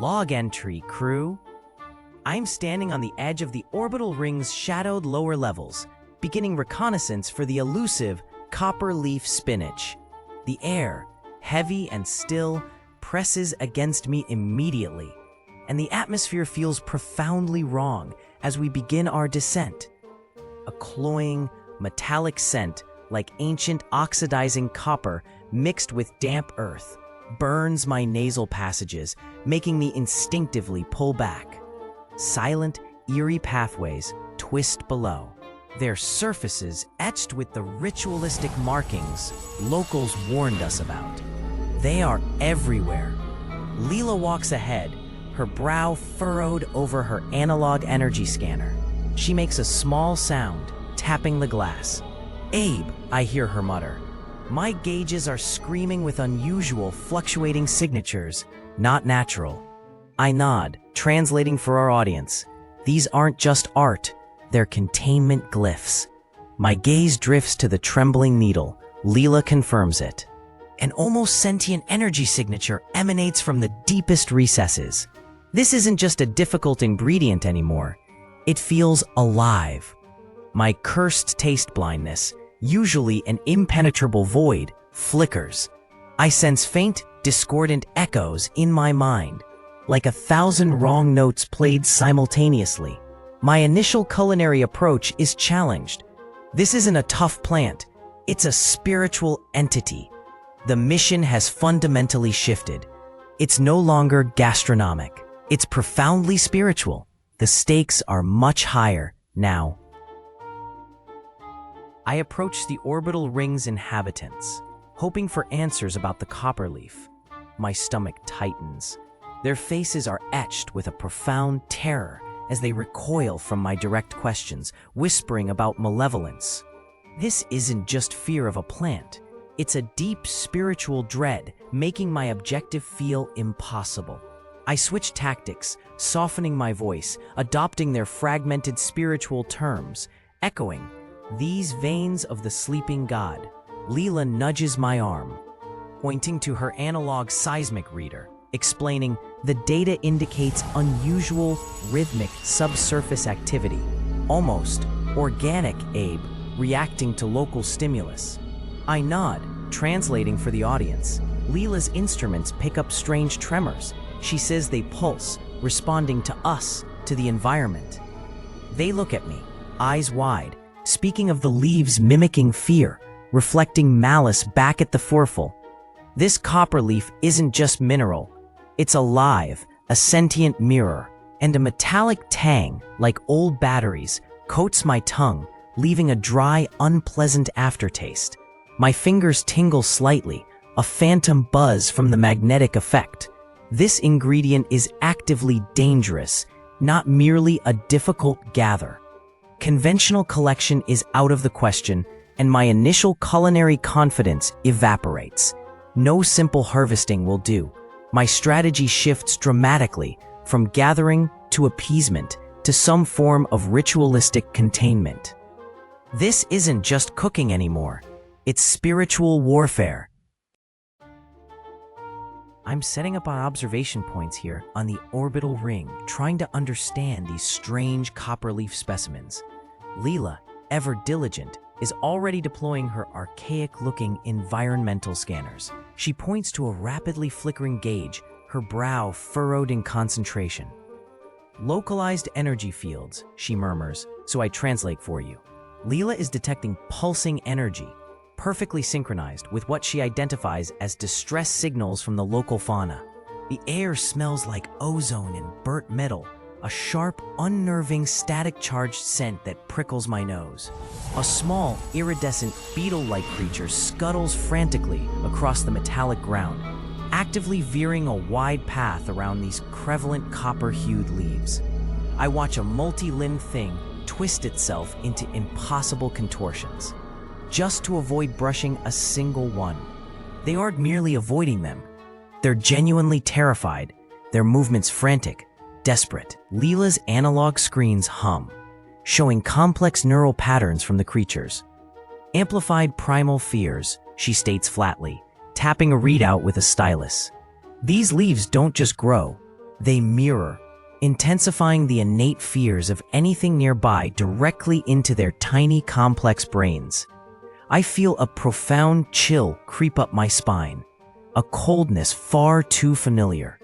Log entry, crew. I'm standing on the edge of the Orbital Ring's shadowed lower levels, beginning reconnaissance for the elusive Copper-Leaf Spinach. The air, heavy and still, presses against me immediately, and the atmosphere feels profoundly wrong as we begin our descent. A cloying, metallic scent, like ancient oxidizing copper mixed with damp earth, burns my nasal passages, making me instinctively pull back. Silent, eerie pathways twist below, their surfaces etched with the ritualistic markings locals warned us about. They are everywhere. Leela walks ahead, her brow furrowed over her analog energy scanner. She makes a small sound, tapping the glass. "Abe," I hear her mutter. My gauges are screaming with unusual, fluctuating signatures, not natural. I nod, translating for our audience. These aren't just art, they're containment glyphs. My gaze drifts to the trembling needle. Leela confirms it. An almost sentient energy signature emanates from the deepest recesses. This isn't just a difficult ingredient anymore. It feels alive. My cursed taste blindness, usually an impenetrable void, flickers. I sense faint, discordant echoes in my mind, like 1,000 wrong notes played simultaneously. My initial culinary approach is challenged. This isn't a tough plant, it's a spiritual entity. The mission has fundamentally shifted. It's no longer gastronomic, it's profoundly spiritual. The stakes are much higher now. I approach the Orbital Ring's inhabitants, hoping for answers about the Copper-Leaf. My stomach tightens. Their faces are etched with a profound terror as they recoil from my direct questions, whispering about malevolence. This isn't just fear of a plant. It's a deep spiritual dread, making my objective feel impossible. I switch tactics, softening my voice, adopting their fragmented spiritual terms, echoing, "These veins of the sleeping god." Leela nudges my arm, pointing to her analog seismic reader, explaining, "The data indicates unusual, rhythmic subsurface activity, almost organic, Abe, reacting to local stimulus." I nod, translating for the audience. Leela's instruments pick up strange tremors. She says they pulse, responding to us, to the environment. They look at me, eyes wide, speaking of the leaves mimicking fear, reflecting malice back at the foreful. This copper leaf isn't just mineral. It's alive, a sentient mirror, and a metallic tang, like old batteries, coats my tongue, leaving a dry, unpleasant aftertaste. My fingers tingle slightly, a phantom buzz from the magnetic effect. This ingredient is actively dangerous, not merely a difficult gather. Conventional collection is out of the question, and my initial culinary confidence evaporates. No simple harvesting will do. My strategy shifts dramatically, from gathering to appeasement to some form of ritualistic containment. This isn't just cooking anymore. It's spiritual warfare. I'm setting up our observation points here on the Orbital Ring, trying to understand these strange copper-leaf specimens. Leela, ever diligent, is already deploying her archaic-looking environmental scanners. She points to a rapidly flickering gauge, her brow furrowed in concentration. "Localized energy fields," she murmurs, so I translate for you. Leela is detecting pulsing energy, perfectly synchronized with what she identifies as distress signals from the local fauna. The air smells like ozone and burnt metal, a sharp, unnerving, static-charged scent that prickles my nose. A small, iridescent, beetle-like creature scuttles frantically across the metallic ground, actively veering a wide path around these prevalent copper-hued leaves. I watch a multi-limbed thing twist itself into impossible contortions, just to avoid brushing a single one. They aren't merely avoiding them. They're genuinely terrified, their movements frantic, desperate. Leela's analog screens hum, showing complex neural patterns from the creatures. "Amplified primal fears," she states flatly, tapping a readout with a stylus. "These leaves don't just grow, They mirror, intensifying the innate fears of anything nearby directly into their tiny, complex brains. I feel a profound chill creep up my spine, a coldness far too familiar.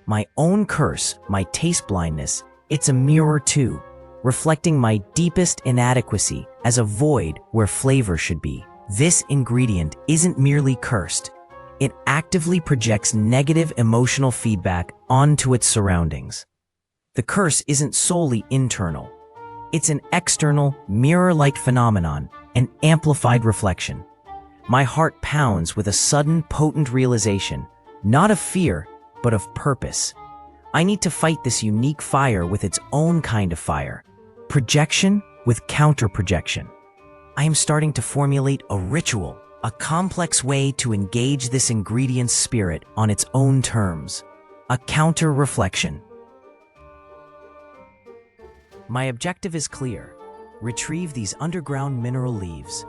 My own curse, my taste blindness, it's a mirror too, reflecting my deepest inadequacy as a void where flavor should be. This ingredient isn't merely cursed. It actively projects negative emotional feedback onto its surroundings. The curse isn't solely internal. It's an external, mirror-like phenomenon, an amplified reflection. My heart pounds with a sudden, potent realization, not of fear, but of purpose. I need to fight this unique fire with its own kind of fire. Projection with counter-projection. I am starting to formulate a ritual, a complex way to engage this ingredient's spirit on its own terms. A counter-reflection. My objective is clear. Retrieve these underground mineral leaves.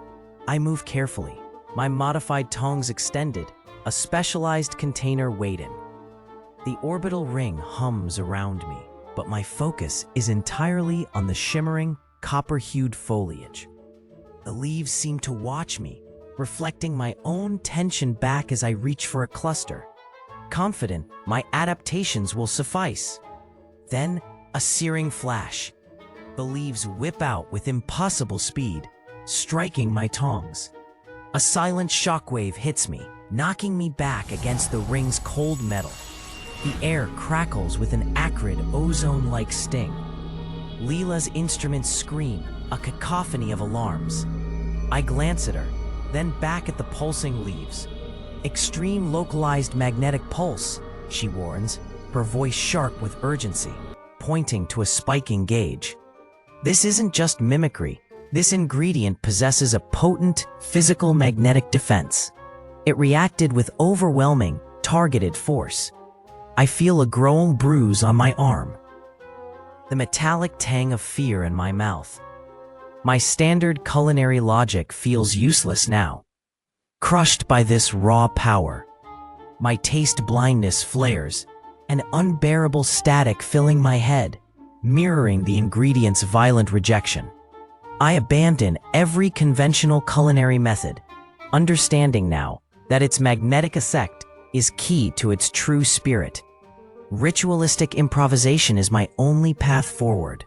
I move carefully, my modified tongs extended, a specialized container weighed in. The orbital ring hums around me, but my focus is entirely on the shimmering, copper-hued foliage. The leaves seem to watch me, reflecting my own tension back as I reach for a cluster. Confident my adaptations will suffice. Then, a searing flash. The leaves whip out with impossible speed, striking my tongs. A silent shockwave hits me, knocking me back against the ring's cold metal. The air crackles with an acrid, ozone-like sting. Leela's instruments scream, a cacophony of alarms. I glance at her, then back at the pulsing leaves. Extreme localized magnetic pulse, she warns, her voice sharp with urgency, pointing to a spiking gauge. This isn't just mimicry. This ingredient possesses a potent, physical magnetic defense. It reacted with overwhelming, targeted force. I feel a growing bruise on my arm. The metallic tang of fear in my mouth. My standard culinary logic feels useless now. Crushed by this raw power, my taste blindness flares, an unbearable static filling my head, mirroring the ingredient's violent rejection. I abandon every conventional culinary method, understanding now that its magnetic effect is key to its true spirit. Ritualistic improvisation is my only path forward.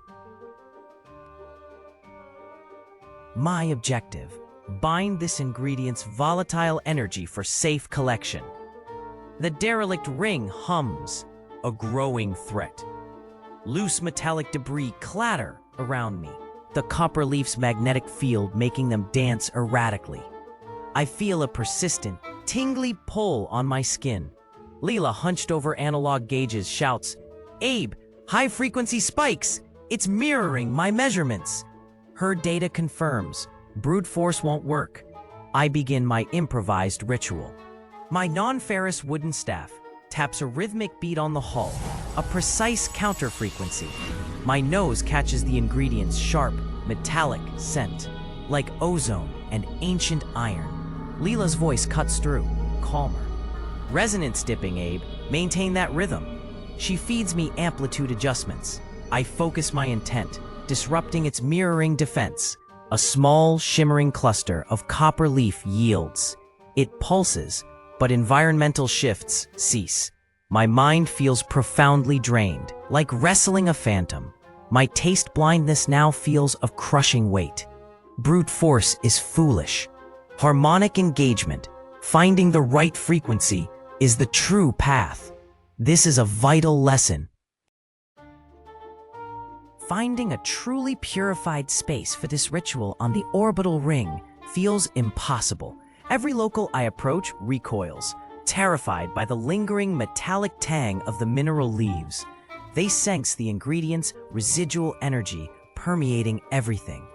My objective: bind this ingredient's volatile energy for safe collection. The derelict ring hums, a growing threat. Loose metallic debris clatter around me, the copper-leaf's magnetic field making them dance erratically. I feel a persistent, tingly pull on my skin. Leela, hunched over analog gauges, shouts, "Abe, high-frequency spikes! It's mirroring my measurements!" Her data confirms, brute force won't work. I begin my improvised ritual. My non-ferrous wooden staff taps a rhythmic beat on the hull, a precise counter-frequency. My nose catches the ingredient's sharp, metallic scent, like ozone and ancient iron. Leela's voice cuts through, calmer. "Resonance dipping, Abe. Maintain that rhythm." She feeds me amplitude adjustments. I focus my intent, disrupting its mirroring defense. A small, shimmering cluster of copper leaf yields. It pulses, but environmental shifts cease. My mind feels profoundly drained, like wrestling a phantom. My taste blindness now feels of crushing weight. Brute force is foolish. Harmonic engagement, finding the right frequency, is the true path. This is a vital lesson. Finding a truly purified space for this ritual on the orbital ring feels impossible. Every local I approach recoils, terrified by the lingering metallic tang of the mineral leaves. They sense the ingredient's residual energy permeating everything.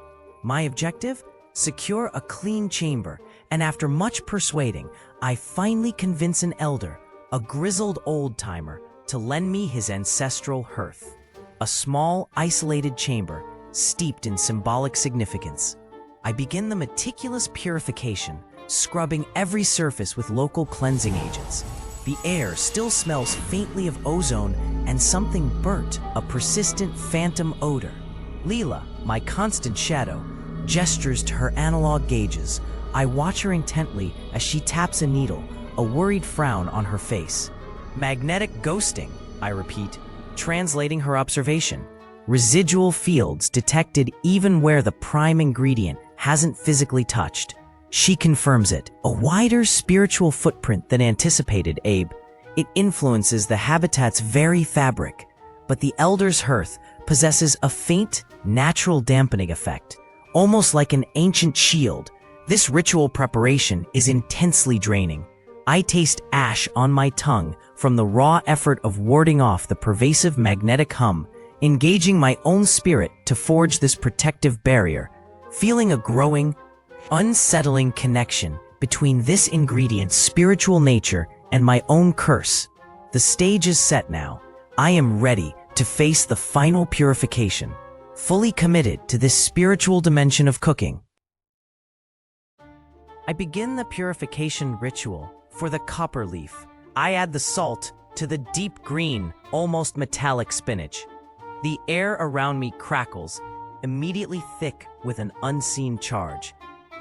My objective? Secure a clean chamber, and after much persuading, I finally convince an elder, a grizzled old-timer, to lend me his ancestral hearth. A small, isolated chamber, steeped in symbolic significance. I begin the meticulous purification, scrubbing every surface with local cleansing agents. The air still smells faintly of ozone and something burnt, a persistent phantom odor. Leela, my constant shadow, gestures to her analog gauges. I watch her intently as she taps a needle, a worried frown on her face. Magnetic ghosting, I repeat, translating her observation. Residual fields detected even where the prime ingredient hasn't physically touched. She confirms it. A wider spiritual footprint than anticipated, Abe. It influences the habitat's very fabric, but the elder's hearth possesses a faint, natural dampening effect, almost like an ancient shield. This ritual preparation is intensely draining. I taste ash on my tongue from the raw effort of warding off the pervasive magnetic hum, engaging my own spirit to forge this protective barrier, feeling a growing, unsettling connection between this ingredient's spiritual nature and my own curse. The stage is set now. I am ready to face the final purification, fully committed to this spiritual dimension of cooking. I begin the purification ritual for the copper leaf. I add the salt to the deep green, almost metallic spinach. The air around me crackles, immediately thick with an unseen charge.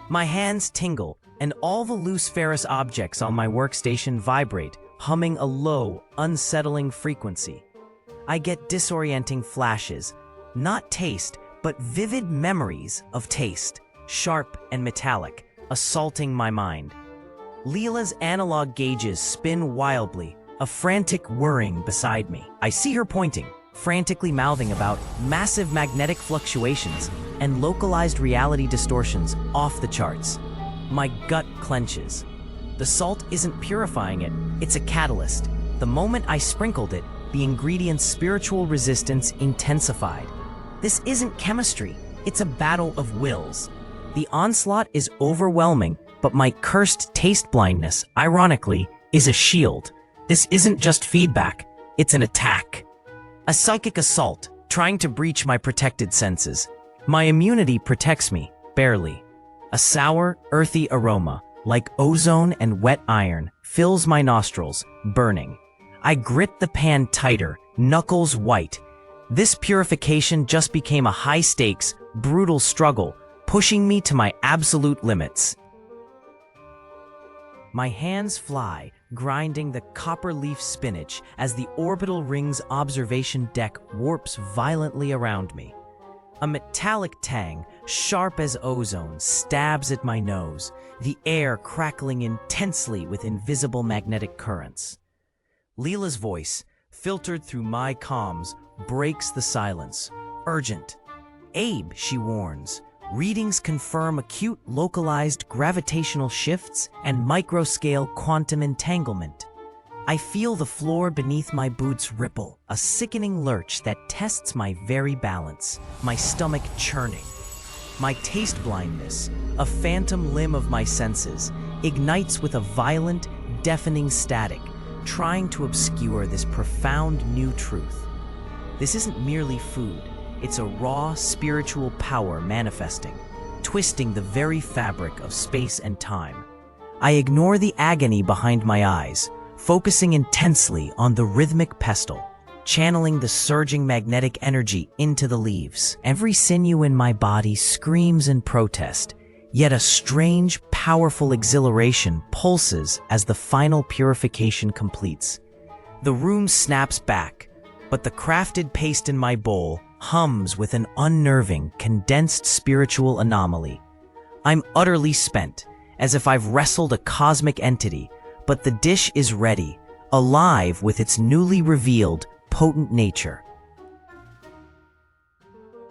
My hands tingle, and all the loose ferrous objects on my workstation vibrate, humming a low, unsettling frequency. I get disorienting flashes, not taste, but vivid memories of taste, sharp and metallic, assaulting my mind. Leela's analog gauges spin wildly, a frantic whirring beside me. I see her pointing, frantically mouthing about massive magnetic fluctuations and localized reality distortions off the charts. My gut clenches. The salt isn't purifying it, it's a catalyst. The moment I sprinkled it, the ingredient's spiritual resistance intensified. This isn't chemistry, it's a battle of wills. The onslaught is overwhelming, but my cursed taste blindness, ironically, is a shield. This isn't just feedback, it's an attack. A psychic assault, trying to breach my protected senses. My immunity protects me, barely. A sour, earthy aroma, like ozone and wet iron, fills my nostrils, burning. I grit the pan tighter, knuckles white. This purification just became a high-stakes, brutal struggle, pushing me to my absolute limits. My hands fly, grinding the copper-leaf spinach as the Orbital Ring's observation deck warps violently around me. A metallic tang, sharp as ozone, stabs at my nose, the air crackling intensely with invisible magnetic currents. Leela's voice, filtered through my comms, breaks the silence. Urgent. Abe, she warns. Readings confirm acute localized gravitational shifts and microscale quantum entanglement. I feel the floor beneath my boots ripple, a sickening lurch that tests my very balance, my stomach churning. My taste blindness, a phantom limb of my senses, ignites with a violent, deafening static, trying to obscure this profound new truth. This isn't merely food, it's a raw spiritual power manifesting, twisting the very fabric of space and time. I ignore the agony behind my eyes, focusing intensely on the rhythmic pestle, channeling the surging magnetic energy into the leaves. Every sinew in my body screams in protest, yet a strange, powerful exhilaration pulses as the final purification completes. The room snaps back, but the crafted paste in my bowl hums with an unnerving, condensed spiritual anomaly. I'm utterly spent, as if I've wrestled a cosmic entity, but the dish is ready, alive with its newly revealed, potent nature.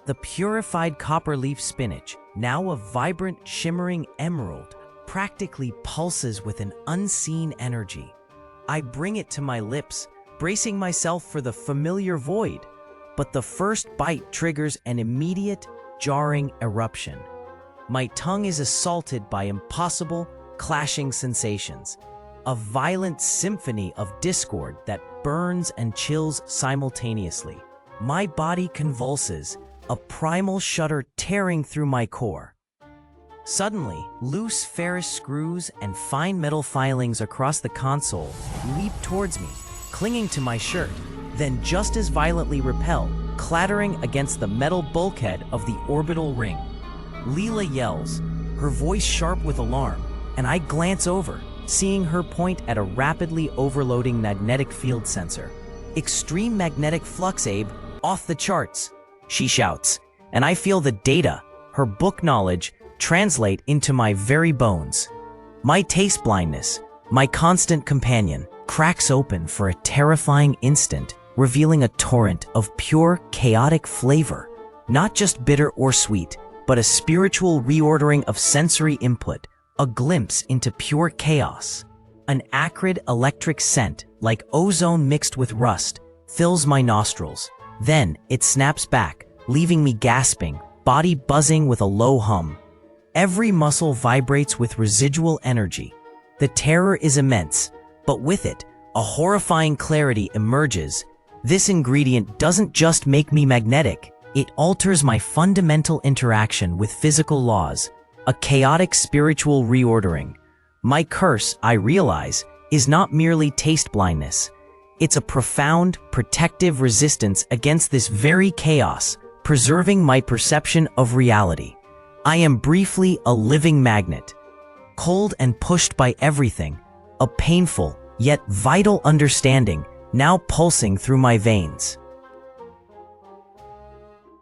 The purified copper-leaf spinach, now a vibrant, shimmering emerald, practically pulses with an unseen energy. I bring it to my lips, bracing myself for the familiar void, but the first bite triggers an immediate, jarring eruption. My tongue is assaulted by impossible, clashing sensations, a violent symphony of discord that burns and chills simultaneously. My body convulses, a primal shudder tearing through my core. Suddenly, loose ferrous screws and fine metal filings across the console leap towards me, clinging to my shirt. then just as violently repel, clattering against the metal bulkhead of the orbital ring. Leela yells, her voice sharp with alarm, and I glance over, seeing her point at a rapidly overloading magnetic field sensor. "Extreme magnetic flux, Abe, off the charts," she shouts, and I feel the data, her book knowledge, translate into my very bones. My taste blindness, my constant companion, cracks open for a terrifying instant, revealing a torrent of pure, chaotic flavor. Not just bitter or sweet, but a spiritual reordering of sensory input, a glimpse into pure chaos. An acrid electric scent, like ozone mixed with rust, fills my nostrils. Then it snaps back, leaving me gasping, body buzzing with a low hum. Every muscle vibrates with residual energy. The terror is immense, but with it, a horrifying clarity emerges. This ingredient doesn't just make me magnetic, it alters my fundamental interaction with physical laws, a chaotic spiritual reordering. My curse, I realize, is not merely taste blindness. It's a profound, protective resistance against this very chaos, preserving my perception of reality. I am briefly a living magnet, cold and pushed by everything, a painful, yet vital understanding now pulsing through my veins.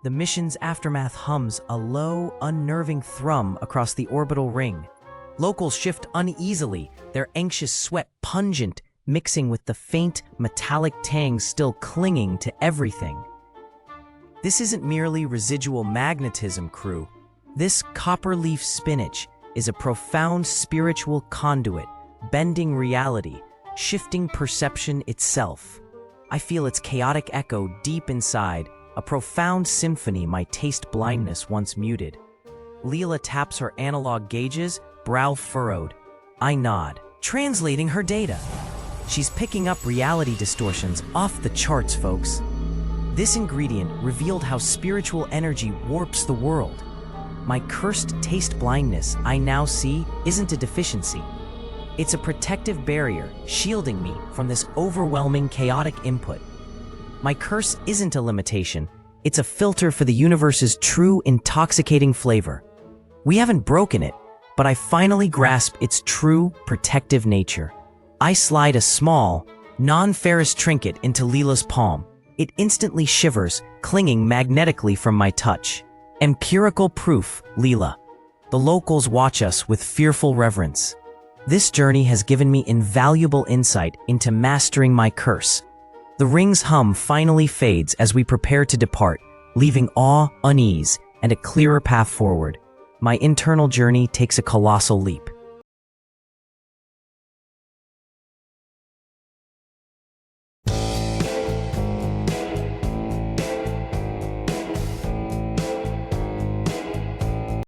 The mission's aftermath hums a low, unnerving thrum across the orbital ring. Locals shift uneasily, their anxious sweat pungent, mixing with the faint, metallic tang still clinging to everything. This isn't merely residual magnetism, crew. This copper-leaf spinach is a profound spiritual conduit, bending reality, shifting perception itself. I feel its chaotic echo deep inside, a profound symphony my taste blindness once muted. Leela taps her analog gauges, brow furrowed. I nod, translating her data. She's picking up reality distortions off the charts, folks. This ingredient revealed how spiritual energy warps the world. My cursed taste blindness, I now see, isn't a deficiency. It's a protective barrier, shielding me from this overwhelming chaotic input. My curse isn't a limitation, it's a filter for the universe's true intoxicating flavor. We haven't broken it, but I finally grasp its true protective nature. I slide a small, non-ferrous trinket into Leela's palm. It instantly shivers, clinging magnetically from my touch. Empirical proof, Leela. The locals watch us with fearful reverence. This journey has given me invaluable insight into mastering my curse. The ring's hum finally fades as we prepare to depart, leaving awe, unease, and a clearer path forward. My internal journey takes a colossal leap.